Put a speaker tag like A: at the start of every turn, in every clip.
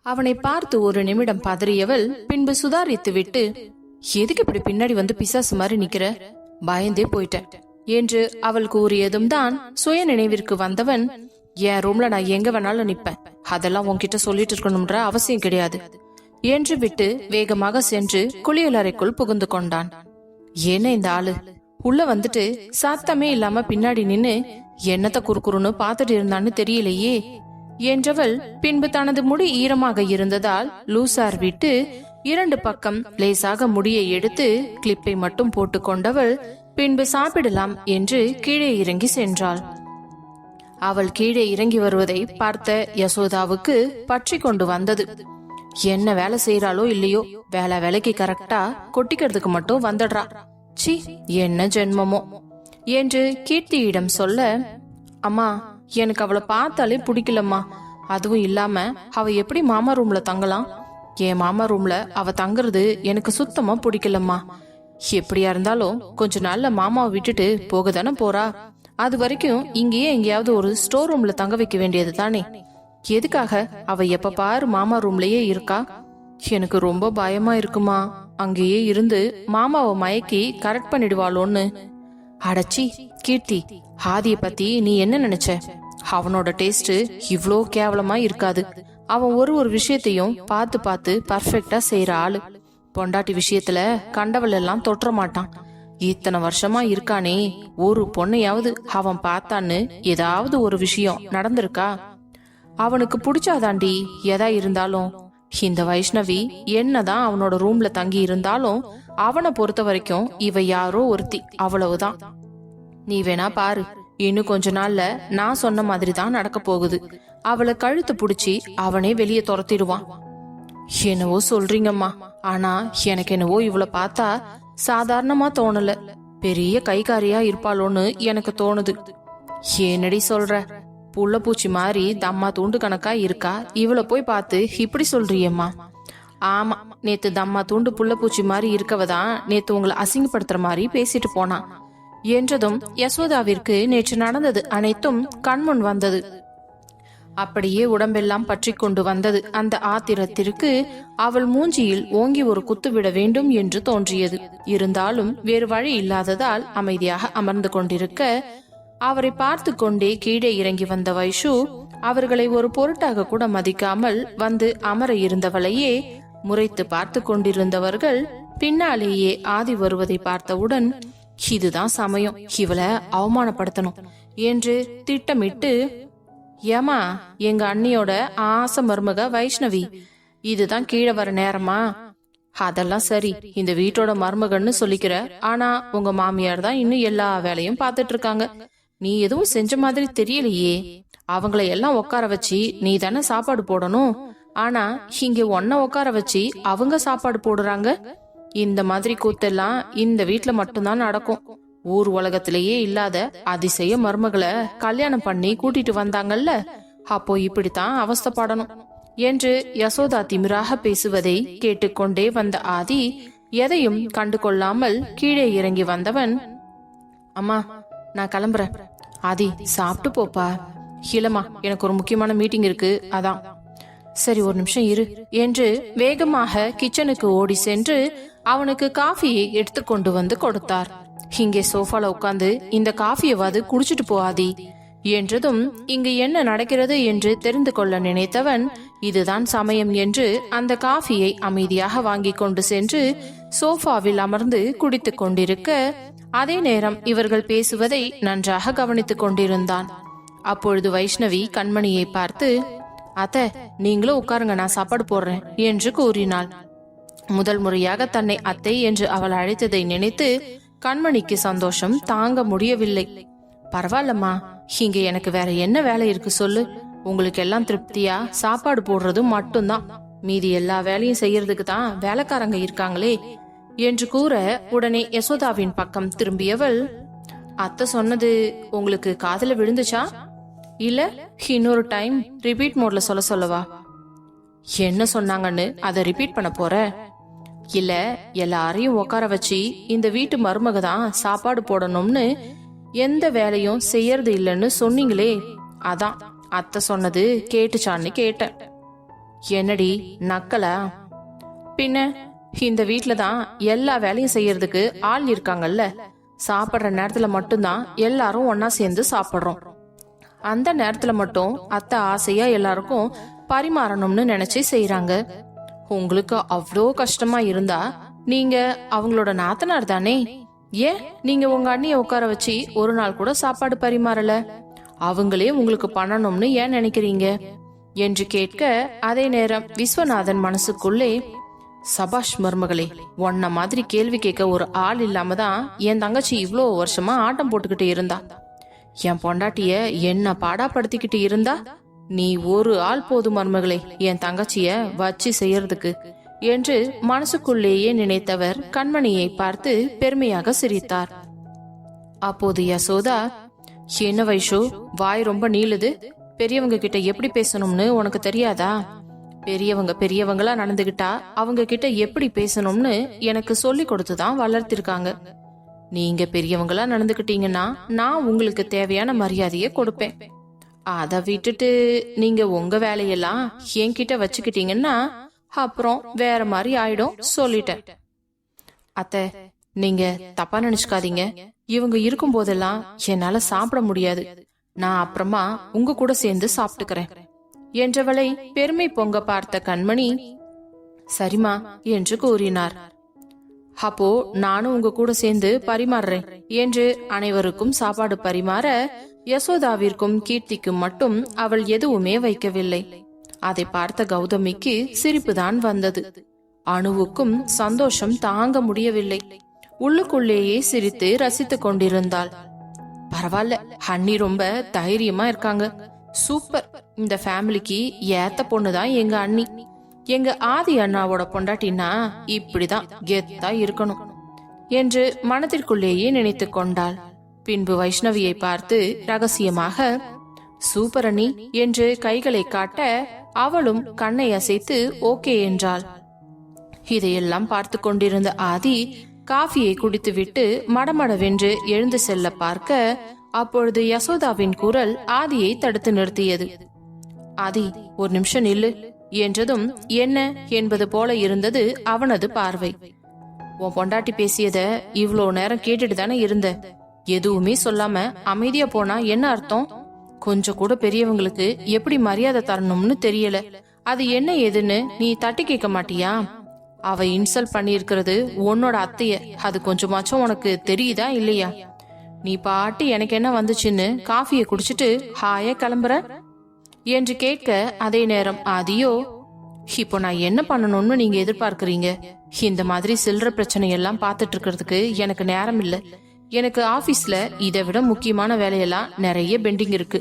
A: அவனை பார்த்து ஒரு நிமிடம் பதறியவள் பின்பு சுதாரித்து விட்டு, எதுக்கு இப்படி பின்னாடி வந்து பிசாசு மாதிரி நிக்கிற, பயந்தே போயிட்டேன் என்று அவள் கூறியதும் தான் சுய நினைவிற்கு வந்தவன், என் ரூம்ல நான் எங்க வேணாலும் நிப்பேன், அதெல்லாம் உன்கிட்ட சொல்லிட்டு இருக்கணும்ன்ற அவசியம் கிடையாது என்று விட்டு வேகமாக சென்று குளியலறைக்குள் புகுந்து கொண்டான். என்ன இந்த ஆளு உள்ள வந்துட்டு சத்தமே இல்லாம பின்னாடி நின்னு என்னத்த குறுக்குறுன்னு பாத்துட்டு இருந்தான்னு தெரியலையே என்றவள் பின்பு தனது முடி ஈரமாக இருந்ததால் லூசார் விட்டு 2 பக்கம் லேசாக முடியை எடுத்து கிளிப்பை மட்டும் போட்டு கொண்டவள் பின்பு சாப்பிடலாம் என்று கீழே இறங்கி சென்றாள். அவள் கீழே இறங்கி வருவதை பார்த்த யசோதாவுக்கு பற்றி கொண்டு வந்தது. என்ன வேலை செய்யறாளோ இல்லையோ, வேலைக்கு கரெக்டா கொட்டிக்கிறதுக்கு மட்டும் வந்துடுறா, சி என்ன ஜென்மமோ என்று கீர்த்தியிடம் சொல்ல, அம்மா எனக்கு அவளை பார்த்தாலே பிடிக்கலம்மா, அதுவும் இல்லாம அவ எப்படி மாமா ரூம்ல தங்கலாம், என் மாமா ரூம்ல அவ தங்குறது எனக்கு சுத்தமா பிடிக்கலம்மா, எப்படியா இருந்தாலும் கொஞ்ச நாள்ல மாமாவை விட்டுட்டு போக தானே போறா, அது வரைக்கும் இங்கேயே எங்கேயாவது ஒரு ஸ்டோர் ரூம்ல தங்க வைக்க வேண்டியது தானே, எதுக்காக அவ எப்ப பாரு மாமா ரூம்லயே இருக்கா, எனக்கு ரொம்ப பயமா இருக்குமா, அங்கேயே இருந்து மாமாவை மயக்கி கரெக்ட் பண்ணிடுவாளோன்னு. அடச்சி கீர்த்தி, ஆதிய பத்தி நீ என்ன நினைச்ச, அவனோட டேஸ்ட் இவ்ளோ கேவலமா இருக்காது, அவன் ஒரு விஷயத்தையும் பார்த்து பார்த்து பர்ஃபெக்டா செய்யற ஆளு, பொண்டாட்டி விஷயத்துல கண்டவள் எல்லாம் தொற்ற மாட்டான், இத்தனை வருஷமா இருக்கானே ஒரு பொண்ணையாவது அவன் பார்த்தான்னு ஏதாவது ஒரு விஷயம் நடந்திருக்கா, அவனுக்கு பிடிச்சாதாண்டி எதா இருந்தாலும், இந்த வைஷ்ணவி என்னதான் அவனோட ரூம்ல தங்கி இருந்தாலும் அவனை பொறுத்த வரைக்கும் இவ யாரோ ஒருத்தி, அவ்வளவுதான், நீ வேணா பாரு, இன்னும் கொஞ்ச நாள்ல நான் சொன்ன மாதிரி தான் நடக்க போகுது, அவளை கழுத்து புடிச்சு அவனே வெளியே துரத்திடுவான். என்னவோ சொல்றீங்கம்மா, ஆனா எனக்கு என்னவோ இவளை பார்த்தா சாதாரணமா தோணல, பெரிய கைகாரியா இருப்பாளோன்னு எனக்கு தோணுது. என்னடி சொல்ற, புள்ள பூச்சி மாதிரி தம்மா தூண்டு கணக்கா இருக்கா, இவளை போய் பார்த்து இப்படி சொல்றியம்மா. ஆமா, நேத்து தம்மா தூண்டு புள்ள பூச்சி மாதிரி இருக்கவதான் நேத்து உங்களை அசிங்கப்படுத்துற மாதிரி பேசிட்டு போனான் என்றதும் யசோதாவிற்கு நேற்று நடந்தது அனைத்தும் கண்முன் வந்தது. அப்படியே உடம்பெல்லாம் பற்றி கொண்டு வந்தது. அந்த ஆத்திரத்திற்கு அவள் மூஞ்சியில் ஓங்கி ஒரு குத்து விட வேண்டும் என்று தோன்றியது. இருந்தாலும் வேறு வழி இல்லாததால் அமைதியாக அமர்ந்து கொண்டிருக்க, அவரை பார்த்து கொண்டே கீழே இறங்கி வந்த வைஷு அவர்களை ஒரு பொருட்டாக கூட மதிக்காமல் வந்து அமர இருந்தவளையே முறைத்து பார்த்து கொண்டிருந்தவர்கள் பின்னாலேயே ஆதி வருவதை பார்த்தவுடன், இதுதான் சமயம், இவளை அவமானப்படுத்தணும் என்று திட்டமிட்டு, ஏமா எங்க அண்ணியோட ஆசை மருமக வைஷ்ணவி, இதுதான் கீழே வர நேரமா, அதெல்லாம் சரி, இந்த வீட்டோட மருமகன்னு சொல்லிக்கிற, ஆனா உங்க மாமியார் தான் இன்னும் எல்லா வேலையும் பார்த்துட்டு இருக்காங்க, நீ எதுவும் செஞ்ச மாதிரி தெரியலையே, அவங்கள எல்லாம் உட்கார வச்சு நீ தானே சாப்பாடு போடணும், ஆனா இங்க ஒன்ன உட்கார வச்சு அவங்க சாப்பாடு போடுறாங்க, இந்த மாதிரி கூத்தெல்லாம் இந்த வீட்டுல மட்டும்தான் நடக்கும், ஊர் உலகத்திலேயே இல்லாத அதிசய மருமகளை கல்யாணம் பண்ணி கூட்டிட்டு வந்தாங்கல்ல, அப்போ இப்படித்தான் அவஸ்தைப்படணும் என்று யசோதா திமிராக பேசுவதை கேட்டுக்கொண்டே வந்த ஆதி எதையும் கண்டு கொள்ளாமல் கீழே இறங்கி வந்தவன், அம்மா நான் கிளம்புறேன், ஆதி சாப்பிட்டு போப்பா. இல்லம்மா எனக்கு ஒரு முக்கியமான மீட்டிங் இருக்கு, அதான். சரி ஒரு நிமிஷம் இரு என்று வேகமாக கிச்சனுக்கு ஓடி சென்று அவனுக்கு காஃபியை எடுத்து கொண்டு வந்து கொடுத்தார். இங்கே சோஃபால உட்கார்ந்து இந்த காஃபியவாது குடிச்சிட்டு போவாதி என்றதும் இங்கு என்ன நடக்கிறது என்று தெரிந்து கொள்ள நினைத்தவன், இதுதான் சமயம் என்று அந்த காஃபியை அமைதியாக வாங்கி கொண்டு சென்று சோஃபாவில் அமர்ந்து குடித்துக் கொண்டிருக்க, அதே நேரம் இவர்கள் பேசுவதை நன்றாக கவனித்துக் கொண்டிருந்தான். அப்பொழுது வைஷ்ணவி கண்மணியை பார்த்து, அத்தை நீங்களும் உட்காருங்க, நான் சாப்பாடு போடுறேன் என்று கூறினாள். முதல் முறையாக தன்னை அத்தை என்று அவள் அழைத்ததை நினைத்து கண்மணிக்கு சந்தோஷம் தாங்க முடியவில்லை. பரவாயில்லம்மா, இங்க எனக்கு வேற என்ன வேலை இருக்கு சொல்லு, உங்களுக்கு எல்லாம் திருப்தியா சாப்பாடு போடுறது மட்டும்தான், மீதி எல்லா வேலையும் செய்யறதுக்கு தான் வேலைக்காரங்க இருக்காங்களே என்று கூற, உடனே யசோதாவின் பக்கம் திரும்பியவள், அத்தை சொன்னது உங்களுக்கு காதுல விழுந்துச்சா, இல்ல இன்னொரு டைம் ரிப்பீட் மோட்ல சொல்லவா, என்ன சொன்னாங்கன்னு அதை ரிப்பீட் பண்ண போற, இல்ல எல்லாரையும் உட்கார வச்சு இந்த வீட்டு மருமக தான் சாப்பாடு போடணும்னு எந்த வேலையும் செய்யறது இல்லைன்னு சொன்னீங்களே, அதான் அத்தை சொன்னது கேட்டுச்சான்னு கேட்டேன். என்னடி நக்கலா? பின்ன இந்த வீட்ல தான் எல்லா வேலையும் செய்யறதுக்கு ஆள் இருக்காங்கல்ல. சாப்பிடுற நேரத்துல மட்டும்தான் எல்லாரும் ஒன்னா சேர்ந்து சாப்பிடுறோம். அந்த நேரத்துல மட்டும் அத்தை ஆசையா எல்லாருக்கும் பரிமாறணும்னு நினைச்சு செய்யறாங்க. உங்களுக்கு அவ்வளோ கஷ்டமா இருந்தா நீங்க அவங்களோட நாத்தனார் தானே. ஏன் நீங்க உங்க அண்ணிய உட்கார வச்சு ஒரு நாள் கூட சாப்பாடு பரிமாறல? அவங்களே உங்களுக்கு பண்ணணும்னு ஏன் நினைக்கிறீங்க என்று கேட்க, அதே நேரம் விஸ்வநாதன் மனசுக்குள்ளே, சபாஷ் மருமகளே, உன்ன மாதிரி கேள்வி கேட்க ஒரு ஆள் இல்லாம தான் என் தங்கச்சி இவ்வளோ வருஷமா ஆட்டம் போட்டுக்கிட்டு இருந்தா. என் பொண்டாட்டிய என்ன பாடாப்படுத்திக்கிட்டு இருந்தா, நீ ஒரு ஆள் போது மருமகளே என் தங்கச்சிய வச்சு செய்யறதுக்கு என்று மனசுக்குள்ளேயே நினைத்தவர் கண்மணியை பார்த்து பெருமையாக சிரித்தார். அப்போது யசோதா, என்ன வைஷு, வாய் ரொம்ப நீளுது. பெரியவங்க கிட்ட எப்படி பேசணும்னு உனக்கு தெரியாதா? பெரியவங்க பெரியவங்களா நடந்துகிட்டா அவங்க கிட்ட எப்படி பேசணும்னு எனக்கு சொல்லி கொடுத்துதான் வளர்த்திருக்காங்க. நீங்க பெரியவங்களா நடந்துகிட்டீங்கன்னா நான் உங்களுக்கு தேவையான மரியாதையை கொடுப்பேன். அதை விட்டுட்டு நீங்க உங்க வேலையெல்லாம் என்கிட்ட வச்சுக்கிட்டீங்கன்னா அப்புறம் வேற மாதிரி ஆயிடும், சொல்லிட்டேன். அத்தை, நீங்க தப்பா நினைச்சுக்காதீங்க. இவங்க இருக்கும் போதெல்லாம் என்னால சாப்பிட முடியாது. நான் அப்புறமா உங்க கூட சேர்ந்து சாப்பிட்டுக்கிறேன் என்றவளை பெருமை பொங்க பார்த்த கண்மணி, சரிமா என்று கூறினார். அப்போ நானும் உங்க கூட சேர்ந்து பரிமாறுறேன் என்று அனைவருக்கும் சாப்பாடு பரிமாற, யசோதாவிற்கும் கீர்த்திக்கும் மட்டும் அவள் எதுவுமே வைக்கவில்லை. அதை பார்த்த கௌதமிக்கு சிரிப்புதான் வந்தது. அணுவுக்கும் சந்தோஷம் தாங்க முடியவில்லை. உள்ளுக்குள்ளேயே சிரித்து ரசித்துக் கொண்டிருந்தாள். பரவாயில்ல, அண்ணி ரொம்ப தைரியமா இருக்காங்க. சூப்பர், இந்த ஃபேமிலிக்கு ஏத்த பொண்ணுதான் எங்க அண்ணி. எங்க ஆதி அண்ணாவோட பொண்டாட்டினா இப்படிதான் கெத்தா இருக்கணும் என்று மனதிற்குள்ளேயே நினைத்து கொண்டாள். பின்பு வைஷ்ணவியை பார்த்து ரகசியமாக, சூப்பர் அண்ணி என்று கைகளை காட்ட அவளும் கண்ணை அசைத்து ஓகே என்றாள். இதையெல்லாம் பார்த்து கொண்டிருந்த ஆதி காஃபியை குடித்துவிட்டு மடமடவென்று எழுந்து செல்ல பார்க்க, அப்பொழுது யசோதாவின் குரல் ஆதியை தடுத்து நிறுத்தியது. ஆதி, ஒரு நிமிஷம் நில்லு என்றதும் என்ன என்பது போல இருந்தது அவனது பார்வை. உன் பொண்டாட்டி பேசியத இவ்வளோ நேரம் கேட்டுட்டு தானே இருந்த. எதுவுமே சொல்லாம அமைதியா போனா என்ன அர்த்தம்? கொஞ்சம் கூட பெரியவங்களுக்கு எப்படி மரியாதை தரணும்னு தெரியல. அது என்ன ஏதுன்னு நீ தட்டி கேட்க மாட்டியா? அவ இன்சல்ட் பண்ணி இருக்கிறது உன்னோட அத்தைய, அது கொஞ்சமாச்சும் உனக்கு தெரியுதா இல்லையா? நீ பாட்டு எனக்கு என்ன வந்துச்சுன்னு காஃபியை குடிச்சிட்டு ஹாயா கிளம்புற என்று கேட்க, அதே நேரம் ஆதியோ, இப்போ நான் என்ன பண்ணணும்னு நீங்க எதிர்பார்க்கறீங்க? இந்த மாதிரி சில்லற பிரச்சனை எல்லாம் பாத்துட்டு இருக்கிறதுக்கு எனக்கு நேரம் இல்ல. எனக்கு ஆபீஸ்ல இதை விட முக்கியமான வேலையெல்லாம் நிறைய பெண்டிங் இருக்கு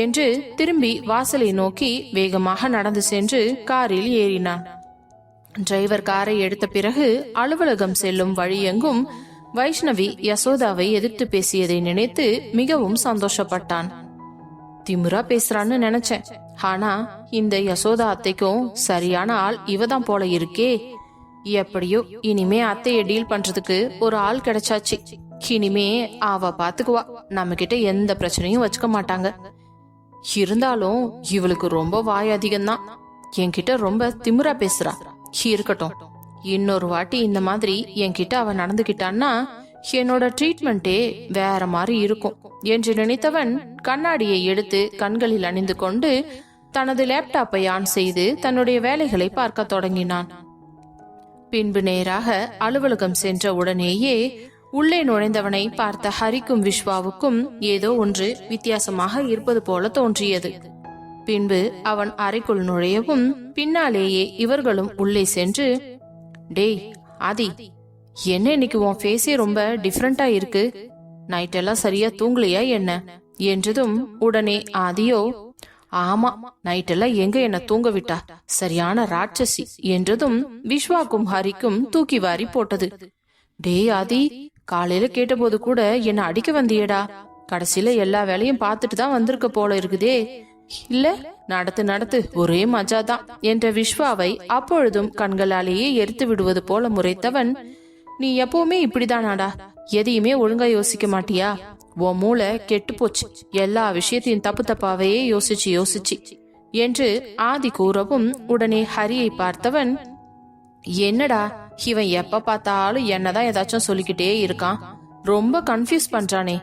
A: என்று திரும்பி வாசலை நோக்கி வேகமாக நடந்து சென்று காரில் ஏறினான். டிரைவர் காரை எடுத்த பிறகு அலுவலகம் செல்லும் வழியெங்கும் வைஷ்ணவி யசோதாவை எதிர்த்து பேசியதை நினைத்து மிகவும் சந்தோஷப்பட்டான். திமுறா பேசுறான்னு நினைச்சேன். ஆனா இந்த யசோதா அத்தைக்கும் சரியான ஆள் இவதான் போல இருக்கே. எப்படியோ இனிமே அத்தைய டீல் பண்றதுக்கு ஒரு ஆள் கிடைச்சாச்சு. இனிமே அவ பாத்துக்குவா, நம்ம கிட்ட எந்த பிரச்சனையும் வச்சுக்க மாட்டாங்க. இருந்தாலும் இவளுக்கு ரொம்ப வாய் அதிகம்தான். என்கிட்ட ரொம்ப திமுறா பேசுறா. இருக்கட்டும், இன்னொரு வாட்டி இந்த மாதிரி என்கிட்ட அவ நடந்துகிட்டான்னா என்னோட ட்ரீட்மெண்டே வேற மாதிரி இருக்கும் என்று நினைத்தவன் கண்ணாடியை எடுத்து கண்களில் அணிந்து கொண்டு தனது லேப்டாப்பை ஆன் செய்து தன்னுடைய வேலைகளை பார்க்க தொடங்கினான். பின்பு நேராக அலுவலகம் சென்ற உடனேயே உள்ளே நுழைந்தவனை பார்த்த ஹரிக்கும் விஸ்வாவுக்கும் ஏதோ ஒன்று வித்தியாசமாக இருப்பது போல தோன்றியது. பின்பு அவன் அறைக்குள் நுழையவும் பின்னாலேயே இவர்களும் உள்ளே சென்று, டேய் ஆதி, என்ன இன்னைக்கு உன் ஃபேஸே ரொம்ப டிஃப்ரெண்டா இருக்கு, நைட் எல்லாம் சரியா தூங்கலையா என்ன என்றதும் உடனே ஆதியோ, ஆமா நைட் எல்லாம் எங்க என்ன தூங்க விட்டா, சரியான ராட்சசி என்றதும் விஸ்வாக்கும் ஹரிக்கும் தூக்கி வாரி போட்டது. டேய் ஆதி, காலையில கேட்டபோது கூட என்ன அடிக்க வந்தியடா, கடைசியில எல்லா வேலையும் பார்த்துட்டு தான் வந்திருக்க போல இருக்குதே. இல்ல நடத்து நடத்து, ஒரே மஜாதான் என்ற விஸ்வாவை அப்பொழுதும் கண்களாலேயே எரித்து விடுவது போல முறைத்தவன், நீ எப்பவுமே இப்படிதானாடா, எதையுமே ஒழுங்கா யோசிக்க மாட்டியா? உன் மூளை கெட்டு போச்சு, எல்லா விஷயத்தையும் தப்பு தப்பாவே யோசிச்சு என்று ஆதி கூறவும் உடனே ஹரியை பார்த்தவன், என்னடா இவன் எப்ப பார்த்தாலும் என்னதான் ஏதாச்சும் சொல்லிக்கிட்டே இருக்கான், ரொம்ப கன்ஃபியூஸ் பண்றானே.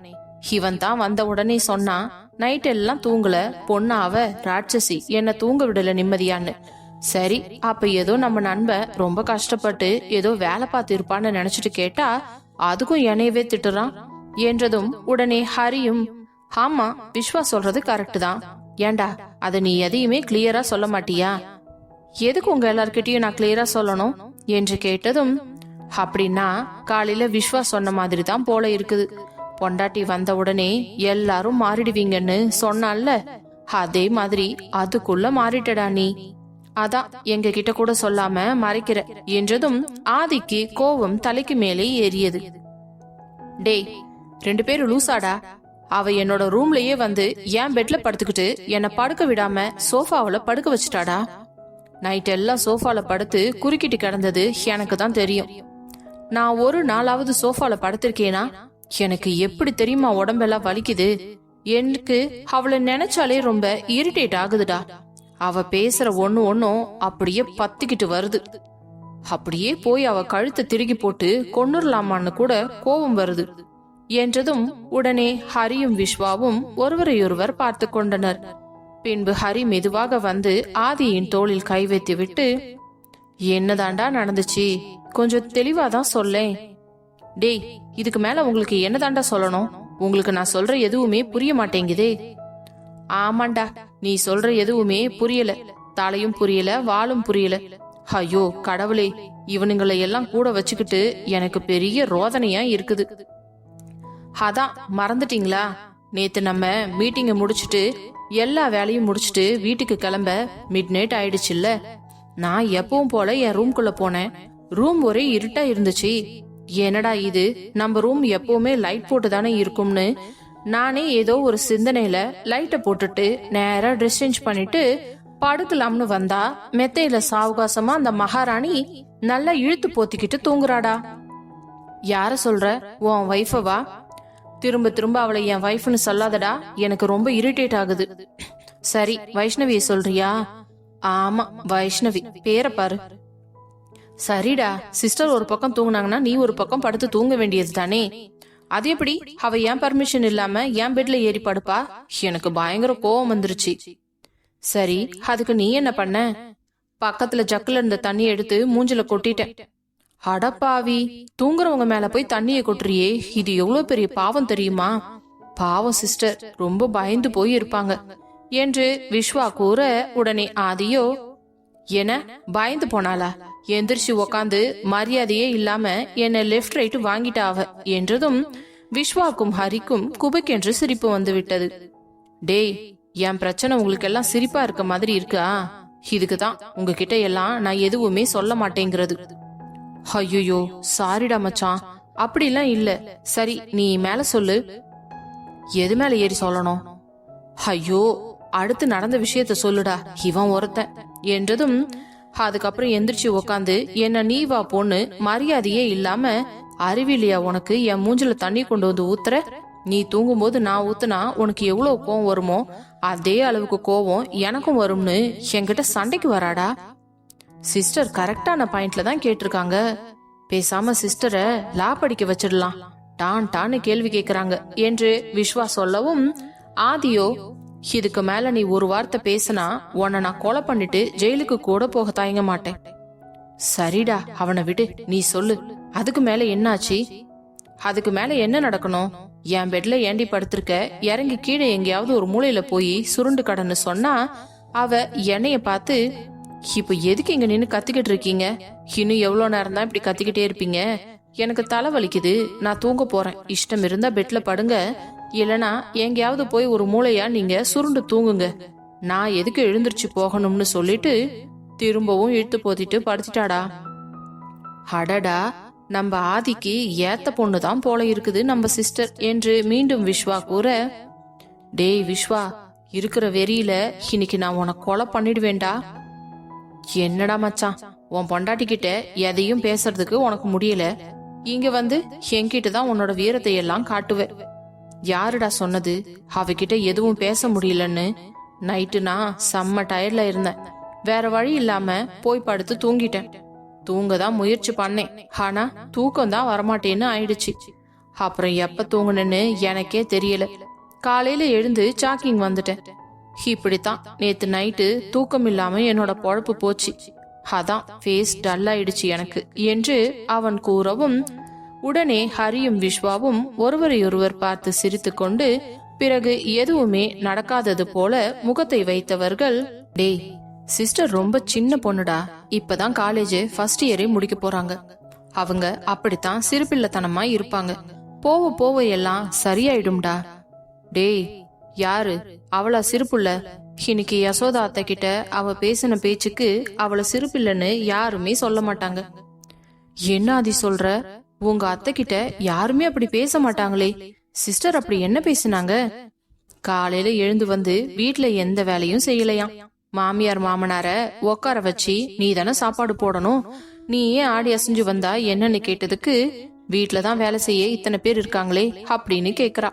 A: இவன் தான் வந்த உடனே சொன்னா நைட் எல்லாம் தூங்கல, பொண்ணாவ ராட்சசி என்ன தூங்க விடல நிம்மதியான்னு. சரி, அப்ப ஏதோ நம்ம நண்பன் ரொம்ப கஷ்டப்பட்டு ஏதோ வேலை பார்த்து இருப்பான்னு நினைச்சிட்டு கேட்டா அதுக்கும் என்னையவே திட்டுறான் என்றதும் உடனே ஹரியும், ஆமா விஸ்வா சொல்றது கரெக்ட் தான், ஏண்டா அத நீ எதையுமே கிளியரா சொல்ல மாட்டியா, எதுக்கு உங்க எல்லார்கிட்டயும் நான் கிளியரா சொல்லணும் என்று கேட்டதும், அப்படின்னா காலையில விஸ்வா சொன்ன மாதிரி தான் போல இருக்குது, பொண்டாட்டி வந்த உடனே எல்லாரும் மாறிடுவீங்கன்னு சொன்னால, அதே மாதிரி அதுக்குள்ள மாறிட்டடா நீ, அதான் எங்க கிட்ட கூட சொல்லாம மறைக்கிற என்றதும் ஆதிக்கு கோவம் தலைக்கு மேலே ஏறியது. டேய், 2 பேரும் லூசாடா, அவ என்னோட ரூம்லயே வந்து என் பெட்ல படுத்துக்கிட்டு என்ன படுக்க விடாம சோஃபாவில படுக்க வச்சுட்டாடா. நைட் எல்லாம் சோஃபால படுத்து குறுக்கிட்டு கிடந்தது எனக்கு தான் தெரியும். நான் ஒரு நாளாவது சோஃபால படுத்திருக்கேனா? எனக்கு எப்படி தெரியுமா உடம்பெல்லாம் வலிக்குது. எனக்கு அவளை நினைச்சாலே ரொம்ப இரிட்டேட் ஆகுதுடா. அவ பேசுற ஒன்னும் அப்படியே பத்திக்கிட்டு வருது. அப்படியே போய் அவ கழுத்தை திருகி போட்டு கொன்னுடலாமான்னு கூட கோபம் வருது என்றதும் உடனே ஹரியும் விஸ்வாவும் ஒருவரையொருவர் பார்த்து கொண்டனர். பின்பு ஹரி மெதுவாக வந்து ஆதியின் தோளில் கை வைத்து விட்டு, என்னதாண்டா நடந்துச்சு, கொஞ்சம் தெளிவாதான் சொல்லேன். டேய், இதுக்கு மேல உங்களுக்கு என்னதாண்டா சொல்லணும், உங்களுக்கு நான் சொல்ற எதுவுமே புரிய மாட்டேங்குதே. ஆமாண்டா, நீ சொல்ற எதுவுமே புரியல, தலையும் புரியல வாலும் புரியல. ஐயோ கடவுளே, இவனுங்களை எல்லாம் கூட வச்சுக்கிட்டு எனக்கு பெரிய ரோதனையா இருக்குது. அதான் மறந்துட்டீங்களா, நேத்து நம்ம மீட்டிங்க முடிச்சுட்டு எல்லா வேலையும் முடிச்சுட்டு வீட்டுக்கு கிளம்ப மிட் நைட் ஆயிடுச்சுல்ல. நான் எப்பவும் போல என் ரூம்குள்ள போனேன். ரூம் ஒரே இருட்டா இருந்துச்சு. என்னடா இது, நம்ம ரூம் எப்பவுமே லைட் போட்டு தானே இருக்கும்னு நானே ஏதோ ஒரு சிந்தனையில லைட்ட போட்டுட்டு நேரா ட்ரெஸ் சேஞ்ச் பண்ணிட்டு படுக்கலாம்னு வந்தா மெத்தையில சாவகாசமா அந்த மகாராணி நல்லா இழுத்து போத்திக்கிட்டு தூங்குறாடா. யார சொல்ற, உன் வைஃபவா? திரும்ப திரும்ப அவளை என் வைஃப்னு சொல்லாதடா, எனக்கு ரொம்ப இரிட்டேட் ஆகுது. சரி, வைஷ்ணவிய சொல்றியா? ஆமா வைஷ்ணவி, பேரை பாரு. சரிடா, சிஸ்டர் ஒரு பக்கம் தூங்குனாங்கன்னா நீ ஒரு பக்கம் படுத்து தூங்க வேண்டியது தானே. அது எப்படி அவ ஏன் பர்மிஷன் இல்லாம என் பெட்ல ஏறி படுப்பா? எனக்கு பயங்கர கோவம் வந்துருச்சு. சரி, அதுக்கு நீ என்ன பண்ண? பக்கத்துல ஜக்குல இருந்த தண்ணி எடுத்து மூஞ்சில கொட்டிட்டேன். அடப்பாவி, தூங்குறவங்க மேல போய் தண்ணிய கொட்டுறியே, இது எவ்வளவு பெரிய பாவம் தெரியுமா? பாவம் சிஸ்டர், ரொம்ப பயந்து போய் இருப்பாங்க என்று விஸ்வா கூற உடனே ஆதியோ, என்ன பயந்து போனாளா? எந்திரிச்சு உக்காந்து மரியாதையே இல்லாம என்ன லெப்ட் ரைட் வாங்கிட்டா அவ என்றதும் விஸ்வாக்கும் ஹரிக்கும் குபுக்கென்று சிரிப்பு வந்து விட்டது. டேய், என் பிரச்சனை உங்களுக்கு எல்லாம் சிரிப்பா இருக்க மாதிரி இருக்கா? இதுக்குதான் உங்ககிட்ட எல்லாம் நான் எதுவுமே சொல்ல மாட்டேங்கிறது. ஐயோ சாரிடா மச்சான், அப்படிலாம் இல்ல. சரி, நீ மேல சொல்லு. எது மேல ஏறி சொல்லணும்? ஐயோ, அடுத்து நடந்த விஷயத்த சொல்லுடா, இவன் ஒருத்தன் என்றதும் அதுக்கப்புறம் எந்திரிச்சு உக்காந்து என்ன நீ வா பொண்ணு மரியாதையே இல்லாம அறிவில்லையா உனக்கு என் மூஞ்சில தண்ணி கொண்டு வந்து ஊத்துற? நீ தூங்கும் போது நான் ஊத்துனா உனக்கு எவ்வளவு கோவம் வருமோ அதே அளவுக்கு கோவம் எனக்கும் வரும்னு என்கிட்ட சண்டைக்கு வராடா. சிஸ்டர் கரெக்டான பாயிண்ட்ல தான் கேட்டிருக்காங்க. பேசாம சிஸ்டரை லா படிக்க வச்சிடலாம், டான் டான்னு கேள்வி கேக்குறாங்க என்று விஸ்வா சொல்லவும் ஆதியோ, இதுக்கு மேல நீ ஒரு வார்த்தை பேசினா உன்னை நான் கொலை பண்ணிட்டு ஜெயிலுக்கு கூட போக தயங்க மாட்டேன். சரிடா, அவனை விடு, நீ சொல்லு, அதுக்கு மேல என்னாச்சு? அதுக்கு மேல என்ன நடக்கணும்? என் பெட்ல ஏண்டி படுத்திருக்க, இறங்கி கீழே எங்கேயாவது ஒரு மூலையில போய் சுருண்டு கடன்னு சொன்னா அவ என்னைய பார்த்து, இப்ப எதுக்கு இங்க நின்னு கத்திக்கிட்டு இருக்கீங்க? இன்னும் எவ்வளவு நேரம் தான் இப்படி கத்திக்கிட்டே இருப்பீங்க? எனக்கு தலை வலிக்குது, நான் தூங்க போறேன். இஷ்டம் இருந்தா பெட்ல படுங்க, இல்லனா எங்கேயாவது போய் ஒரு மூளையா நீங்க சுருண்டு தூங்குங்க. நான் எதுக்கு எழுந்திருச்சு போகணும்னு சொல்லிட்டு திரும்பவும் இழுத்து போத்திட்டு படுத்துட்டாடா. அடடா, நம்ம ஆதிக்கு ஏத்த பொண்ணுதான் போல இருக்குது நம்ம சிஸ்டர் என்று மீண்டும் விஸ்வா கூற, டேய் விஸ்வா, இருக்கிற வெறியில இன்னைக்கு நான் உனக்கு கொலை பண்ணிடுவேண்டா. என்னடா மச்சான், உன் பொண்டாட்டி கிட்ட எதையும் பேசுறதுக்கு உனக்கு முடியல, இங்க வந்து என்கிட்ட தான் உன்னோட வீரத்தை எல்லாம் காட்டுவ. யாருடா சொன்னது அவகிட்ட எதுவும் பேச முடியலன்னு? நைட்டு நான் செம்ம டயர்ட்ல இருந்தேன். வேற வழி இல்லாம போய் படுத்து தூங்கிட்டேன். தூங்க தான் முயற்சி பண்ணேன், ஆனா தூக்கம் தான் வரமாட்டேன்னு ஆயிடுச்சு. அப்புறம் எப்ப தூங்குனேன்னு எனக்கே தெரியல. காலையில எழுந்து சாக்கிங் வந்துட்டேன். இப்படித்தான் நேத்து நைட்டு தூக்கம் இல்லாம என்னோட பொழப்பு போச்சு. அதான் ஃபேஸ் டல் ஆயிடுச்சு எனக்கு என்று அவன் கூறவும், உடனே ஹரியும் விஸ்வாவும் ஒருவரையொருவர் பார்த்து சிரித்து கொண்டு, பிறகு எதுவுமே நடக்காதது போல முகத்தை வைத்தவர்கள், டேய் சிஸ்டர் ரொம்ப சின்ன பொண்ணுடா, இப்பதான் காலேஜ் ஃபர்ஸ்ட் இயரே முடிக்க போறாங்க. அவங்க அப்படித்தான் சிறுபிள்ளத்தனமா இருப்பாங்க. போவ போவ எல்லாம் சரியாயிடும்டா. டேய் யாரு அவளா சிறுப்புள்ள? இன்னைக்கு யசோதா அத்தை கிட்ட அவ பேசின பேச்சுக்கு அவளை சிறுபிள்ளைன்னு யாருமே சொல்ல மாட்டாங்க. என்ன ஆதி சொல்ற? உங்க அத்தை கிட்ட யாருமே அப்படி பேச மாட்டாங்களே. சிஸ்டர் அப்படி என்ன பேசினாங்க? காலையில எழுந்து வந்து வீட்டுல எந்த வேலையும் செய்யலையாம். மாமியார் மாமனார உட்கார வச்சு நீ தானே சாப்பாடு போடணும், நீ ஏன் ஆடி அசைஞ்சு வந்தா என்னன்னு கேட்டதுக்கு, வீட்டுலதான் வேலை செய்ய இத்தனை பேர் இருக்காங்களே அப்படின்னு கேக்குறா.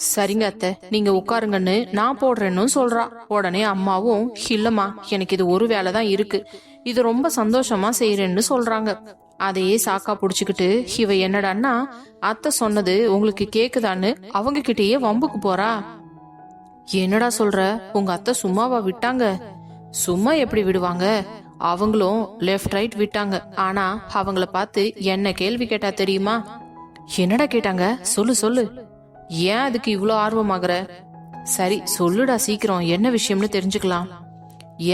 A: சரிங்க அத்தை நீங்க உட்காருங்கன்னு நான் போடுறேன்னு சொல்றா. உடனே அம்மாவும், இல்லம்மா எனக்கு இது ஒரு வேலைதான் இருக்கு, இது ரொம்ப சந்தோஷமா செய்யறேன்னு சொல்றாங்க. அதையே சாக்கா புடிச்சுக்கிட்டு இவ என்னடான்னா, அத்தை சொன்னது உங்களுக்கு கேக்குதான்னு அவங்க கிட்டயே வம்புக்கு போறா. என்னடா சொல்ற? உங்க அத்தை சும்மாவா விட்டாங்க? சும்மா எப்படி விடுவாங்க? அவங்களும் லெஃப்ட் ரைட் விட்டாங்க. ஆனா அவங்கள பார்த்து என்ன கேள்வி கேட்டா தெரியுமா? என்னடா கேட்டாங்க? சொல்லு சொல்லு. ஏன் அதுக்கு இவ்ளோ ஆர்வமாகற? சரி சொல்லுடா சீக்கிரம், என்ன விஷயம்னு தெரிஞ்சுக்கலாம்.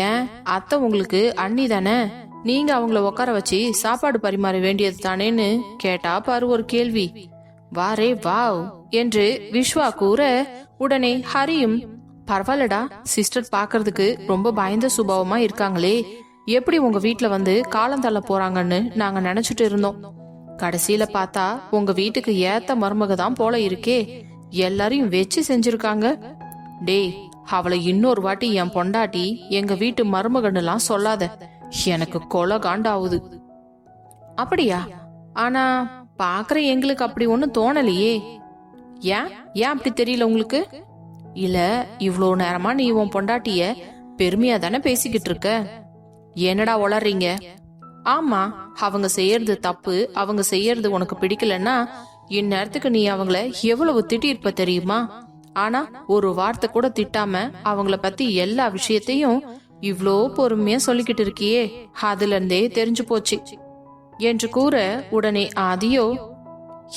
A: ஏன் அத்தை உங்களுக்கு அண்ணி தானே, நீங்க அவங்கள உட்கார வச்சு சாப்பாடு பரிமாற வேண்டியது தானேன்னு கேட்டா பாரு ஒரு கேள்வி. வாரே வாவ் என்று விஸ்வா கூற, உடனே ஹரியும், பரவாயில்லடா சிஸ்டர் பாக்குறதுக்கு ரொம்ப பயந்த சுபாவமா இருக்காங்களே, எப்படி உங்க வீட்டுல வந்து காலம் தள்ள போறாங்கன்னு நாங்க நினைச்சிட்டு இருந்தோம். கடைசியில பார்த்தா உங்க வீட்டுக்கு ஏத்த மருமக தான் போல இருக்கே, எல்லாரையும் வச்சு செஞ்சிருக்காங்க. டேய் அவளை இன்னொரு வாட்டி என் பொண்டாட்டி எங்க வீட்டு மருமகன்னுலாம் சொல்லாத, எனக்கு கொலை காண்டாவுது. அப்படியா? ஆனா பாக்குற எங்களுக்கு அப்படி ஒன்னும் தோணலையே. ஏன் ஏன் அப்படி தெரியல உங்களுக்கு? இல்ல இவ்வளோ நேரமா நீ உன் பொண்டாட்டிய பெருமையா தானே பேசிக்கிட்டு இருக்க. என்னடா உளறீங்க? ஆமா அவங்க செய்யறது தப்பு, அவங்க செய்யறது உனக்கு பிடிக்கலன்னா இந்நேரத்துக்கு நீ அவங்கள எவ்வளவு திட்டிருப்ப தெரியுமா? ஆனா ஒரு வார்த்தை கூட திட்டாம அவங்கள பத்தி எல்லா விஷயத்தையும் இவ்ளோ பொறுமையா சொல்லிக்கிட்டு இருக்கியே, அதுல இருந்தே தெரிஞ்சு போச்சு என்று கூற, உடனே ஆதியோ,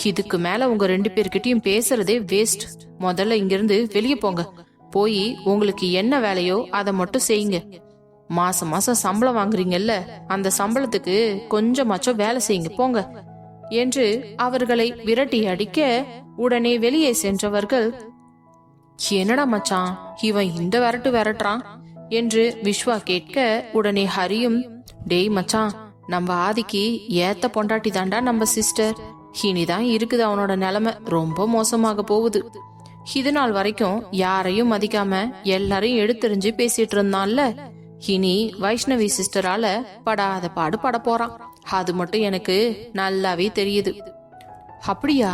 A: இதுக்கு மேல உங்க 2 பேர்கிட்டயும் பேசுறதே வேஸ்ட். முதல்ல இங்கிருந்து வெளியே போங்க. போய் உங்களுக்கு என்ன வேலையோ அதை மட்டும் செய்யுங்க. மாசம் மாசம் சம்பளம் வாங்குறீங்கல்ல, அந்த சம்பளத்துக்கு கொஞ்சமாச்சும் வேலை செய்யுங்க போங்க என்று அவர்களை விரட்டி அடிக்க, உடனே வெளியே சென்றவர்கள், என்னடா மச்சான் இவன் இந்த விரட்டு விரட்டுறான் என்று விஸ்வா கேட்க, உடனே ஹரியும், டேய் மச்சான் நம்ம ஆதிக்கு ஏத்த பொண்டாட்டி தாண்டா நம்ம சிஸ்டர், இனிதான் இருக்குது அவனோட நிலைமை, ரொம்ப மோசமாக போகுது. இது நாள் வரைக்கும் யாரையும் மதிக்காம எல்லாரையும் எடுத்தெறிஞ்சு பேசிட்டு இருந்தான்ல, இனி வைஷ்ணவி சிஸ்டரால படாத பாடு பட போறான். அது மட்டும் எனக்கு நல்லாவே தெரியுது. அப்படியா?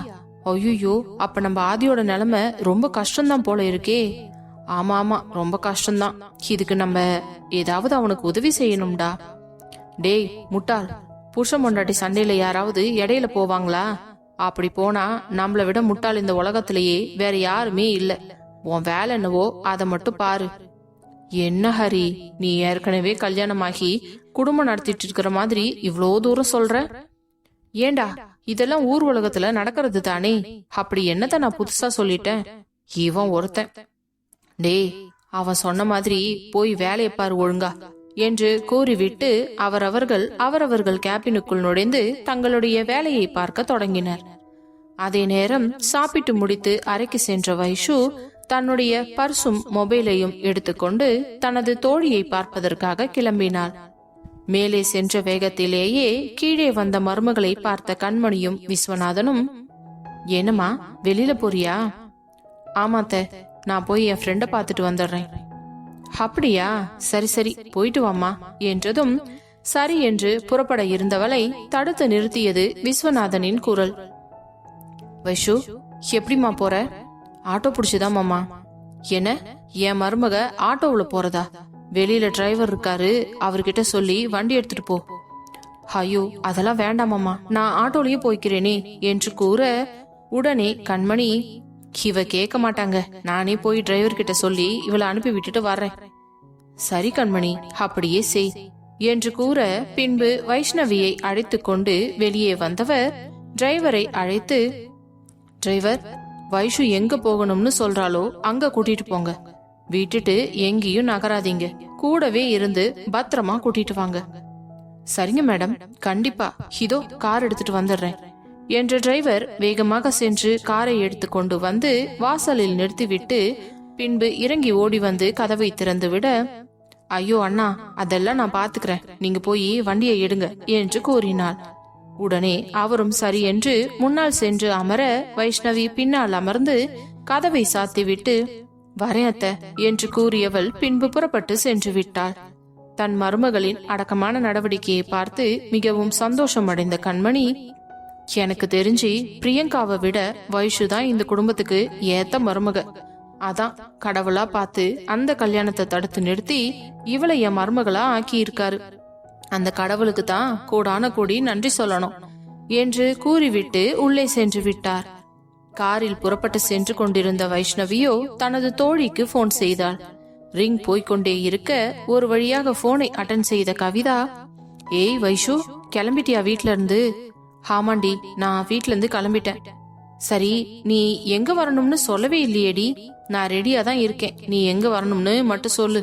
A: ஐயோ, அப்ப நம்ம ஆதியோட நிலைமை ரொம்ப கஷ்டம்தான் போல இருக்கே. ஆமா ஆமா ரொம்ப கஷ்டம்தான். இதுக்கு நம்ம ஏதாவது அவனுக்கு உதவி செய்யணும்டா. டேய் முட்டாள், புருஷன் பொண்டாட்டி சண்டையில யாராவது இடையில போவாங்களா? அப்படி போனா நம்மள விட முட்டாள் இந்த உலகத்திலேயே வேற யாருமே இல்ல. உன் வேலை என்னவோ அதை மட்டும் பாரு. என்ன ஹரி, நீ ஏற்கனவே கல்யாணமாகி குடும்பம் நடத்திட்டு இருக்கிற மாதிரி இவ்வளோ தூரம் சொல்ற? ஏண்டா இதெல்லாம் ஊர் உலகத்துல நடக்கிறது தானே, அப்படி என்னத்த நான் புதுசா சொல்லிட்டேன்? இவன் ஒருத்தன். டேய் அவன் சொன்ன மாதிரி போய் வேலையை பாரு ஒழுங்கா என்று கூறிவிட்டு அவரவர்கள் கேபினுக்குள் நுழைந்து தங்களுடைய வேலையை பார்க்க தொடங்கினர். அதே நேரம் சாப்பிட்டு முடித்து அறைக்கு சென்ற வைஷு தன்னுடைய பர்சும் மொபைலையும் எடுத்துக்கொண்டு தனது தோழியை பார்ப்பதற்காக கிளம்பினாள். மேலே சென்ற வேகத்திலேயே கீழே வந்த மருமகளை பார்த்த கண்மணியும் விஸ்வநாதனும், என்னம்மா வெளியில போறியா? ஆமாத்த, நான் போய் என் ஃப்ரெண்ட பாத்துட்டு வந்துடுறேன். அப்படியா, சரி சரி போயிட்டு வாமா என்றதும் சரி என்று புறப்பட இருந்தவளை தடுத்து நிறுத்தியது விஸ்வநாதனின் குரல். வைஷு எப்படிமா போற? ஆட்டோ புடிச்சுதான் மாமா. என்ன என் மருமக ஆட்டோவுல போறதா? வெளியில டிரைவர் இருக்காரு, அவர்கிட்ட சொல்லி வண்டி எடுத்துட்டு போ. ஐயோ அதெல்லாம் வேண்டாமாமா, நான் ஆட்டோலயே போய்க்கிறேனே என்று கூற, உடனே கண்மணி, இவ கேட்க மாட்டாங்க, நானே போய் டிரைவர் கிட்ட சொல்லி இவளை அனுப்பி விட்டுட்டு வர்றேன். சரி கண்மணி, அப்படியே செய் என்று கூற, பின்பு வைஷ்ணவியை அழைத்து கொண்டு வெளியே வந்தவர் டிரைவரை அழைத்து, டிரைவர், வைஷு எங்க போகணும்னு சொல்றாளோ அங்க கூட்டிட்டு போங்க. விட்டுட்டு எங்கேயும் நகராதீங்க, கூடவே இருந்து பத்திரமா கூட்டிட்டு வாங்க. சரிங்க மேடம், கண்டிப்பா, இதோ கார் எடுத்துட்டு வந்துடுறேன் என்ற டிரைவர் வேகமாக சென்று காரை எடுத்து கொண்டு வந்து வாசலில் நிறுத்திவிட்டு பின்பு இறங்கி ஓடி வந்து கதவை திறந்து விட, ஐயோ அண்ணா, அதெல்லாம் நான் பாத்துக்கிறேன், நீங்க போய் வண்டியை எடுங்க என்று கூறினாள். உடனே அவரும் சரி என்று முன்னால் சென்று அமர, வைஷ்ணவி பின்னால் அமர்ந்து கதவை சாத்திவிட்டு, வரேன் அத்தை என்று கூறியவள் பின்பு புறப்பட்டு சென்று விட்டாள். தன் மருமகளின் அடக்கமான நடவடிக்கையை பார்த்து மிகவும் சந்தோஷம் அடைந்த கண்மணி, எனக்கு தெரிஞ்சு பிரியங்காவை விட வைஷு தான் இந்த குடும்பத்துக்கு ஏத்த மருமக. அதான் கடவுளா பார்த்து அந்த கல்யாணத்தை தடுத்து நிறுத்தி இவளை என் மருமகளா ஆக்கி இருக்காரு. அந்த கடவுளுக்கு தான் கோடான கோடி நன்றி சொல்லணும் என்று கூறிவிட்டு உள்ளே சென்று விட்டார். காரில் புறப்பட்டு சென்று கொண்டிருந்த வைஷ்ணவியோ தனது தோழிக்கு போன் செய்தாள். ரிங் போய்கொண்டே இருக்க ஒரு வழியாக போனை அட்டன் செய்த கவிதா, ஏய் வைஷு, கிளம்பிட்டியா வீட்ல இருந்து? ஆமாண்டி, நான் வீட்ல இருந்து கிளம்பிட்டேன். சரி, நீ எங்க வரணும்னு சொல்லவே இல்லையேடி. நான் ரெடியா தான் இருக்கேன், நீ எங்க வரணும்னு மட்டும் சொல்லு.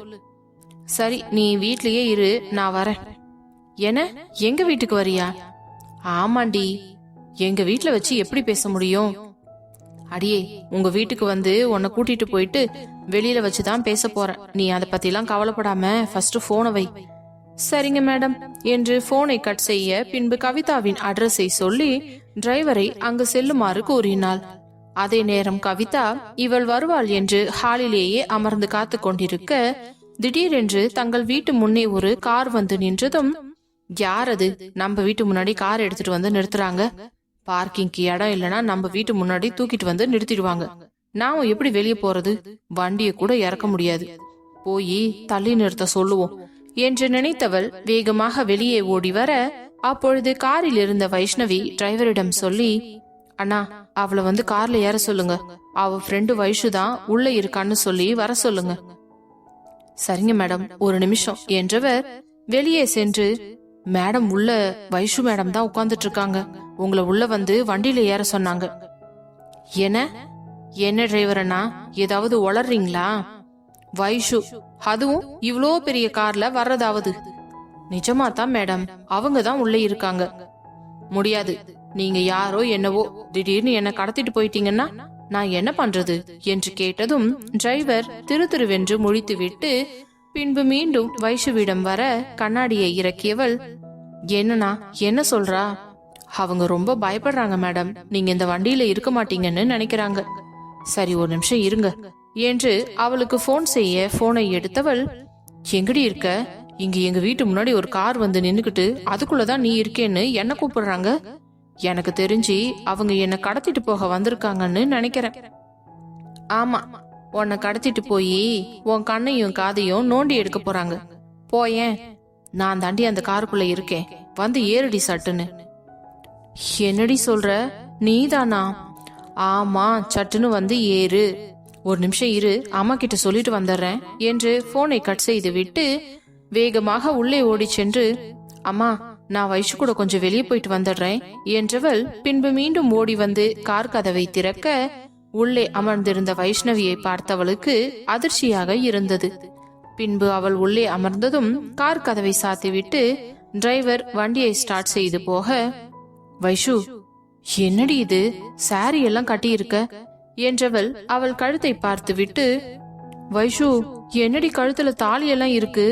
A: சரி, நீ வீட்லயே இரு, நான் வரேன். என்ன, எங்க வீட்டுக்கு வரியா? ஆமாண்டி, எங்க வீட்ல வச்சு எப்படி பேச முடியும்? அடியே, உங்க வீட்டுக்கு வந்து உன்னை கூட்டிட்டு போயிட்டு வெளியில வச்சுதான் பேச போறேன். நீ அதை பத்தி எல்லாம் கவலைப்படாம ஃபர்ஸ்ட் போனை வை. சரிங்க மேடம் என்று போனை கட் செய்ய பின்பு கவிதாவின் அட்ரஸை சொல்லி டிரைவரை அங்கு செல்லுமாறு கூறினாள். அதே நேரம் கவிதா இவள் வருவாள் என்று ஹாலிலேயே அமர்ந்து காத்து கொண்டிருக்க, திடீரென்று தங்கள் வீட்டு முன்னே ஒரு கார் வந்து நின்றதும், யார் அது? நம்ம வீட்டு முன்னாடி கார் எடுத்துட்டு வந்து நிறுத்துறாங்க. பார்க்கிங்க்கு இடம் இல்லைன்னா நம்ம வீட்டு முன்னாடி தூக்கிட்டு வந்து நிறுத்திடுவாங்க. நாம எப்படி வெளியே போறது? வண்டியை கூட இறக்க முடியாது. போய் தள்ளி நிறுத்த சொல்லுவோம் என்று நினைத்தவள் வேகமாக வெளியே ஓடி வர, அப்பொழுது காரில் இருந்த வைஷ்ணவி டிரைவரிடம் சொல்லி, அண்ணா, அவளை வந்து கார்ல ஏற சொல்லுங்க, அவ ஃப்ரெண்டு வைஷு தான் உள்ள இருக்கான்னு சொல்லி வர சொல்லுங்க. சரிங்க மேடம், ஒரு நிமிஷம் என்றவர் வெளியே சென்று, மேடம், உள்ள வைஷு மேடம் தான் உட்கார்ந்துட்டு இருக்காங்க, உங்களை உள்ள வந்து வண்டியில ஏற சொன்னாங்க. என்ன டிரைவர் அண்ணா, ஏதாவது உளறீங்களா? வைஷு, அதுவும் இவ்வளோ பெரிய கார்ல வர்றதாவது? நிஜமா தான் மேடம், அவங்க தான் உள்ள இருக்காங்க. முடியாது, நீங்க யாரோ என்னவோ திடீர்னு என்ன கடத்திட்டு போயிட்டீங்கன்னா நான் என்ன பண்றது என்று கேட்டதும் டிரைவர் திருதிருவென்று முழித்துவிட்டு பின்பு மீண்டும் வைஷுவிடம் வர கண்ணாடியை இறக்கியவள், என்னன்னா, என்ன சொல்றா? அவங்க ரொம்ப பயப்படுறாங்க மேடம், நீங்க இந்த வண்டியில இருக்க மாட்டீங்கன்னு நினைக்கிறாங்க. சரி, ஒரு நிமிஷம் இருங்க என்று அவளுக்கு போன் செய்ய போனை எடுத்தவள், எங்கடி இருக்க? இங்க எங்க வீட்டு முன்னாடி ஒரு கார் வந்து நின்னுக்கிட்டு அதுக்குள்ளதான் நீ இருக்கேன்னு என்ன கூப்பிடுறாங்க. எனக்கு தெரிஞ்சு அவங்க என்ன கடத்திட்டு போக வந்திருக்காங்கன்னு நினைக்கிறேன். ஆமா, உன்னை கடத்திட்டு போய் உன் கண்ணையும் காதையும் நோண்டி எடுக்க போறாங்க. போயேன், நான் தாண்டி அந்த காருக்குள்ள இருக்கேன், வந்து ஏறுடி சட்டுன்னு. என்னடி சொல்ற, நீதானா? ஆமா, சட்டுன்னு வந்து ஏறு. ஒரு நிமிஷம் இரு, அம்மா கிட்ட சொல்லிட்டு வந்துடுறேன் என்று போனை கட் செய்து விட்டு வேகமாக உள்ளே ஓடி சென்று, அம்மா, நான் வைஷு கூட கொஞ்சம் வெளியே போயிட்டு வந்துடுறேன் என்றவள் பின்பு மீண்டும் ஓடி வந்து கார் கதவை திறக்க, உள்ளே அமர்ந்திருந்த வைஷ்ணவியை பார்த்தவளுக்கு அதிர்ச்சியாக இருந்தது. பின்பு அவள் உள்ளே அமர்ந்ததும் கார் கதவை சாத்திவிட்டு டிரைவர் வண்டியை ஸ்டார்ட் செய்து போக, வைஷு, என்னடி இது, சாரி எல்லாம் கட்டி இருக்க என்றவள் அவள் கழுத்தை பார்த்து விட்டு, வைஷு, என்னடி கழுத்துல தாலி எல்லாம் இருக்கு,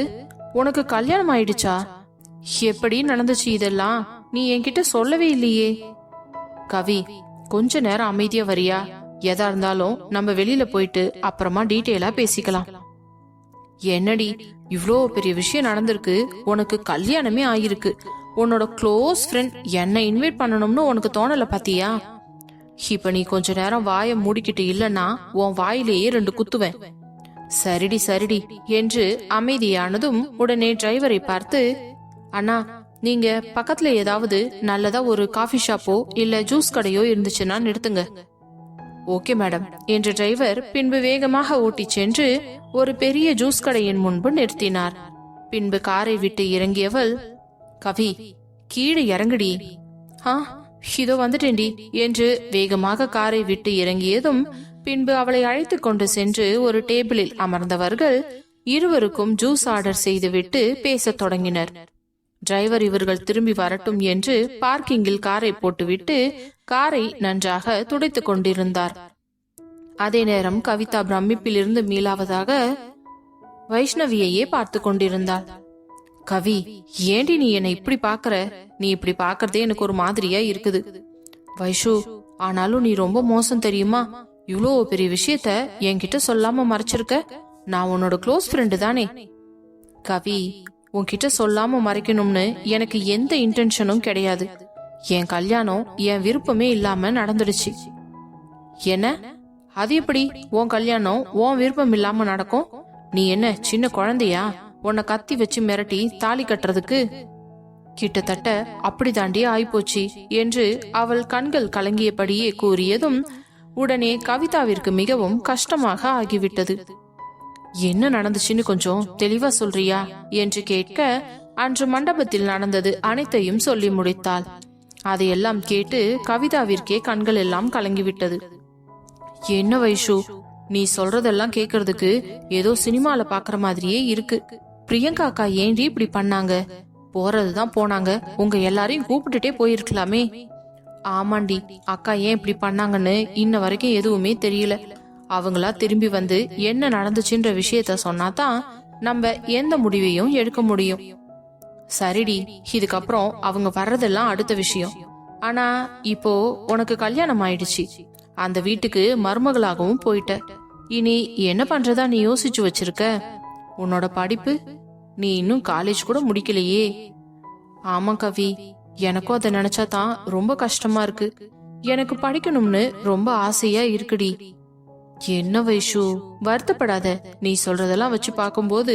A: உனக்கு கல்யாணம் ஆயிடுச்சா? எப்படி நடந்துச்சு இதெல்லாம்? நீ என்கிட்ட சொல்லவே இல்லையே. கவி, கொஞ்ச நேரம் அமைதியா வரியா? எதா இருந்தாலும் நம்ம வெளியில போயிட்டு அப்புறமா டீட்டெயிலா பேசிக்கலாம். என்னடி, இவ்ளோ பெரிய விஷயம் நடந்திருக்கு, உனக்கு கல்யாணமே ஆயிருக்கு, உன்னோட க்ளோஸ் ஃப்ரெண்ட் என்ன இன்வைட் பண்ணணும்னு உனக்கு தோணல பாத்தியா? இப்ப நீ கொஞ்ச நேரம் வாய மூடிக்கிட்டு இல்லன்னா உன் வாயிலேயே 2 குத்துவேன். சரிடி சரிடி என்று அமைதியானதும் உடனே டிரைவரை பார்த்து, அண்ணா, நீங்க பக்கத்துல ஏதாவது நல்லதா ஒரு காஃபி ஷாப்போ இல்ல ஜூஸ் கடையோ இருந்துச்சுன்னா நிறுத்துங்க. ஓகே மேடம் என்று டிரைவர் பின்பு வேகமாக ஓட்டிச் சென்று ஒரு பெரிய ஜூஸ் கடையின் முன்பு நிறுத்தினார். பின்பு காரை விட்டு இறங்கியவள், கவி, கீழே இறங்குடி. இதோ வந்துட்டேன்டி என்று வேகமாக காரை விட்டு இறங்கியதும் பின்பு அவளை அழைத்து கொண்டு சென்று ஒரு டேபிளில் அமர்ந்தவர்கள் இருவருக்கும் ஜூஸ் ஆர்டர் செய்துவிட்டு பேசத் தொடங்கினர். டிரைவர் இவர்கள் திரும்பி வரட்டும் என்று பார்க்கிங்கில் காரை போட்டுவிட்டு காரை நன்றாக துடைத்துக் கொண்டிருந்தார். அதே நேரம் கவிதா பிரமிப்பிலிருந்து மீளாவதாக வைஷ்ணவியையே பார்த்து கொண்டிருந்தாள். கவி, ஏண்டி நீ என்னை இப்படி பாக்குற? நீ இப்படி பாக்குறதே எனக்கு ஒரு மாதிரியா இருக்குது. வைஷு, ஆனாலும் நீ ரொம்ப மோசம் தெரியுமா? இவ்வளோ பெரிய விஷயத்த என்கிட்ட சொல்லாம மறைச்சிருக்க. நான் உன்னோட க்ளோஸ் ஃப்ரெண்டு தானே. கவி, உன்கிட்ட சொல்லாம மறைக்கணும்னு எனக்கு எந்த இன்டென்ஷனும் கிடையாது. என் கல்யாணம் என் விருப்பமே இல்லாம நடந்துடுச்சு. என்ன? அது எப்படி உன் கல்யாணம் உன் விருப்பம் இல்லாம நடக்கும்? நீ என்ன சின்ன குழந்தையா? உன்னை கத்தி வச்சு மிரட்டி தாலி கட்டுறதுக்கு? கிட்டத்தட்ட அப்படிதாண்டி ஆயிப்போச்சு என்று அவள் கண்கள் கலங்கியபடியே கூறியதும் உடனே கவிதாவிற்கு மிகவும் கஷ்டமாக ஆகிவிட்டது. என்ன நடந்துச்சுன்னு கொஞ்சம் தெளிவா சொல்றியா என்று கேட்க அன்று மண்டபத்தில் நடந்தது அனைத்தையும் சொல்லி முடித்தாள். அதையெல்லாம் கேட்டு கவிதாவிற்கே கண்கள் எல்லாம் கலங்கிவிட்டது. என்ன வைஷு, நீ சொல்றதெல்லாம் கேக்குறதுக்கு ஏதோ சினிமால பாக்குற மாதிரியே இருக்கு. பிரியங்கா அக்கா ஏண்டி இப்படி பண்ணாங்க? போறதுதான் போனாங்க, உங்க எல்லாரையும் கூப்பிட்டுட்டே போயிருக்கலாமே. ஆமாண்டி, அக்கா ஏன் இப்படி பண்ணாங்கன்னு இன்ன வரைக்கும் எதுவுமே தெரியல. அவங்களா திரும்பி வந்து என்ன நடந்துச்சுன்ற விஷயத்த சொன்னாதான் நம்ம எந்த முடிவையும் எடுக்க முடியும். சரிடி, இதுக்கப்புறம் அவங்க வர்றதெல்லாம் அடுத்த விஷயம். ஆனா இப்போ உனக்கு கல்யாணம் ஆயிடுச்சு, அந்த வீட்டுக்கு மருமகளாகவும் போயிட்ட. இனி என்ன பண்றதா நீ யோசிச்சு வச்சிருக்க? உன்னோட படிப்பு, நீ இன்னும் காலேஜ் கூட முடிக்கலையே. ஆமா கவி, எனக்கும் அதை நினைச்சாதான் ரொம்ப கஷ்டமா இருக்கு. எனக்கு படிக்கணும்னு ரொம்ப ஆசையா இருக்குடி. என்ன வைஷு, வருத்தப்படாத. நீ சொல்றதெல்லாம் வச்சு பாக்கும்போது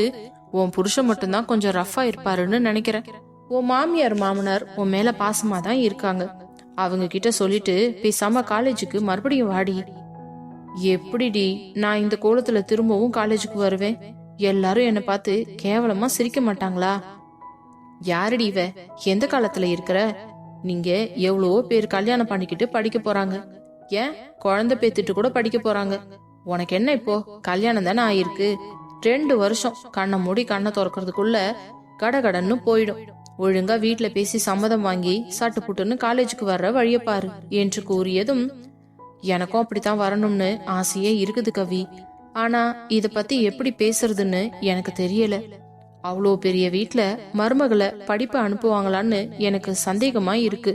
A: உன் புருஷன் மட்டும்தான் கொஞ்சம் ரஃபா இருப்பாருன்னு நினைக்கிறேன். உன் மாமியார் மாமனார் உன் மேல பாசமா தான் இருக்காங்க. அவங்க கிட்ட சொல்லிட்டு பேசாம காலேஜுக்கு மறுபடியும் வாடி. எப்படிடி நான் இந்த கோலத்துல திரும்பவும் காலேஜுக்கு வருவேன்? எல்லாரும் என்ன பார்த்து கேவலமா சிரிக்க மாட்டாங்களா? யாரடி இவ? எந்த காலத்துல இருக்கிற? நீங்க எவ்வளவோ பேர் கல்யாணம் பண்ணிக்கிட்டு படிக்க போறாங்க, ஏன் குழந்தை பேத்துட்டு கூட படிக்க போறாங்க. உனக்கு என்ன இப்போ கல்யாணம் தானே ஆயிருக்கு? 2 வருஷம் கண்ணை மூடி கண்ணை திறக்கிறதுக்குள்ள கடகடன்னு போயிடும். ஒழுங்கா வீட்டுல பேசி சம்மதம் வாங்கி சட்டு புட்டுன்னு காலேஜுக்கு வர்ற வழிய பாரு என்று கூறியதும், எனக்கும் அப்படித்தான் வரணும்னு ஆசையே இருக்குது கவி. ஆனா இத பத்தி எப்படி பேசுறதுன்னு எனக்கு தெரியல. அவ்வளோ பெரிய வீட்டுல மருமகளை படிப்பு அனுப்புவாங்களான்னு எனக்கு சந்தேகமா இருக்கு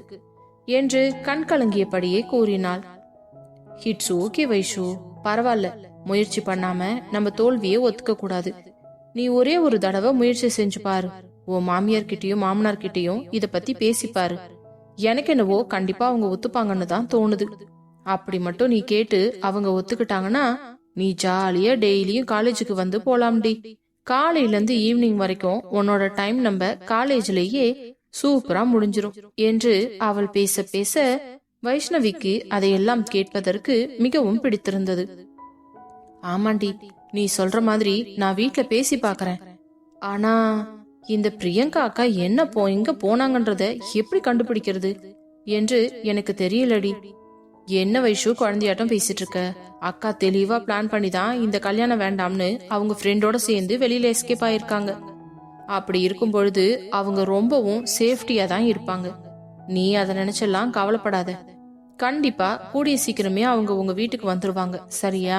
A: என்று கண் கலங்கியபடியே கூறினாள். இட்ஸ் ஓகே வைஷு, பரவாயில்ல. முயற்சி பண்ணாம நம்ம தோல்வியே ஒத்துக்க கூடாது. நீ ஒரே ஒரு தடவை முயற்சி செஞ்சு பாரு. உன் மாமியார் கிட்டயும் மாமனார் கிட்டயும் இத பத்தி பேசிப்பாரு. எனக்கு என்னவோ கண்டிப்பா அவங்க ஒத்துப்பாங்கன்னு தான் தோணுது. அப்படி மட்டும் நீ கேட்டு அவங்க ஒத்துக்கிட்டாங்கன்னா நீ ஜாலியா டெய்லியும் காலேஜுக்கு வந்து போலாம்டி. காலையில இருந்து ஈவினிங் வரைக்கும் உன்னோட டைம் நம்ம காலேஜ்லயே சூப்பரா முடிஞ்சிரும் என்று அவள் பேச பேச வைஷ்ணவிக்கு அதையெல்லாம் கேட்பதற்கு மிகவும் பிடித்திருந்தது. ஆமாண்டி, நீ சொல்ற மாதிரி நான் வீட்டுல பேசி பாக்குறேன். ஆனா இந்த பிரியங்கா அக்கா என்ன எங்க போனாங்கன்றத எப்படி கண்டுபிடிக்கிறது என்று எனக்கு தெரியலடி. என்ன வைஷு குழந்தையாட்டம் பேசிட்டு இருக்க? அக்கா தெளிவா பிளான் பண்ணிதான் இந்த கல்யாணம் வேண்டாம்னு அவங்க ஃப்ரெண்டோட சேர்ந்து வெளியில எஸ்கேப் ஆயிருக்காங்க. அப்படி இருக்கும் பொழுது அவங்க ரொம்பவும் சேஃப்டியா தான் இருப்பாங்க. நீ அதை நினைச்செல்லாம் கவலைப்படாத. கண்டிப்பா கூடிய சீக்கிரமே அவங்க உங்க வீட்டுக்கு வந்துருவாங்க, சரியா?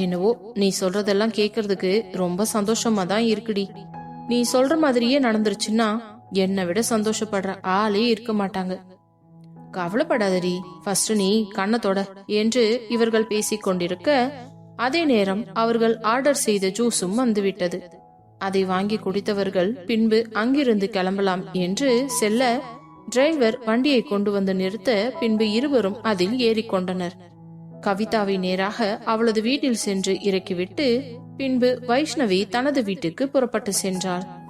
A: என்னவோ நீ சொல்றதெல்லாம் கேக்குறதுக்கு ரொம்ப சந்தோஷமா தான் இருக்குடி. நீ சொல்ற மாதிரியே நடந்துருச்சுன்னா என்னை விட சந்தோஷப்படுற ஆளே இருக்க மாட்டாங்க. கவலைப்படாதடி, ஃபர்ஸ்ட் நீ கண்ணத்தோட என்று இவர்கள் பேசிக் கொண்டிருக்க அதே நேரம் அவர்கள் ஆர்டர் செய்த ஜூஸும் வந்துவிட்டது. அதை வாங்கி குடித்தவர்கள் பின்பு அங்கிருந்து கிளம்பலாம் என்று செல்ல டிரைவர் வண்டியை கொண்டு வந்து நிறுத்த பின்பு இருவரும் அதில் ஏறிக்கொண்டனர். கவிதாவை நேராக அவளது வீட்டில் சென்று இறக்கிவிட்டு பின்பு வைஷ்ணவி தனது வீட்டுக்கு புறப்பட்டு சென்றாள்.